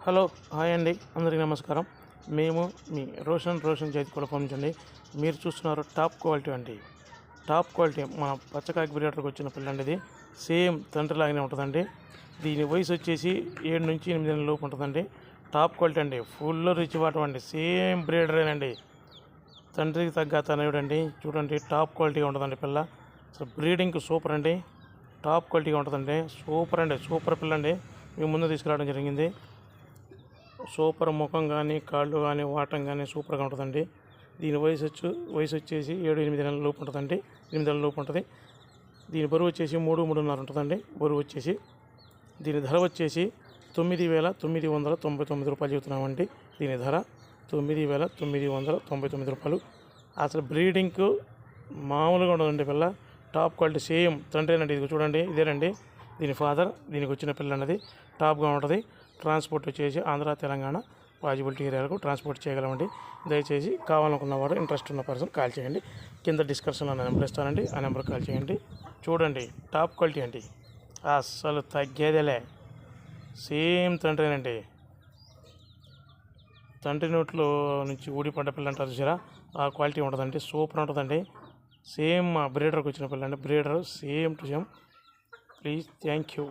Hello hi అండి, అందరికీ నమస్కారం. మేము మీ రోషన్ చేతి కులపం నుంచి మీరు చూస్తున్నారు టాప్ క్వాలిటీ అండి. టాప్ క్వాలిటీ మన పచ్చకాకి బ్రీడర్కి వచ్చిన పిల్లండి. ఇది సేమ్ తండ్రిలాగానే ఉంటుందండి. దీని వయసు వచ్చేసి 7 నుంచి 8 నెలల లోపు ఉంటుందండి. టాప్ క్వాలిటీ అండి, ఫుల్ రిచ్ వాటం అండి. సేమ్ బ్రీడరేనండి, తండ్రికి తగ్గ తనయుడు అండి. చూడండి టాప్ క్వాలిటీగా ఉంటుందండి పిల్ల. అసలు బ్రీడింగ్ సూపర్ అండి, టాప్ క్వాలిటీగా ఉంటుందండి. సూపర్ అండి, సూపర్ పిల్ల అండి. మేము ముందు తీసుకురావడం జరిగింది. సూపర్ ముఖం కానీ కాళ్ళు కానీ వాటం కానీ సూపర్గా ఉంటుందండి. దీని వయసు వచ్చేసి 7-8 నెలల లోపు ఉంటుందండి. 8 నెలల లోపు ఉంటుంది. దీని బరువు వచ్చేసి 3-3.5 ఉంటుందండి. బరువు వచ్చేసి దీని ధర వచ్చేసి 9,999 రూపాయలు చెబుతున్నామండి. దీని ధర 9,999 రూపాయలు. అసలు బ్రీడింగ్ మామూలుగా ఉండదండి పిల్ల. టాప్ క్వాలిటీ సేమ్ తండ్రేనండి. ఇది చూడండి, ఇదేనండి దీని ఫాదర్. దీనికి వచ్చిన పిల్ల అన్నది టాప్గా ఉంటుంది. ట్రాన్స్పోర్ట్ వచ్చేసి ఆంధ్ర తెలంగాణ పాజిబిలిటీ ఏరియాలకు ట్రాన్స్పోర్ట్ చేయగలమండి. దయచేసి కావాలనుకున్నవారు ఇంట్రెస్ట్ ఉన్న పర్సన్ కాల్ చేయండి. కింద డిస్క్రిప్షన్లో నెంబర్ ఇస్తానండి, ఆ నెంబర్ కాల్ చేయండి. చూడండి టాప్ క్వాలిటీ అండి, అస్సలు తగ్గేదేలే. సేమ్ తండ్రేనండి. తండ్రి నోట్లో నుంచి ఊడిపడ్డ పిల్ల అంటారు చూసారా, ఆ క్వాలిటీ ఉంటుందండి. సూపర్ ఉంటుందండి. సేమ్ మా బ్రీడర్కి వచ్చిన పిల్ల అండి. Breeder same to same. Please, thank you.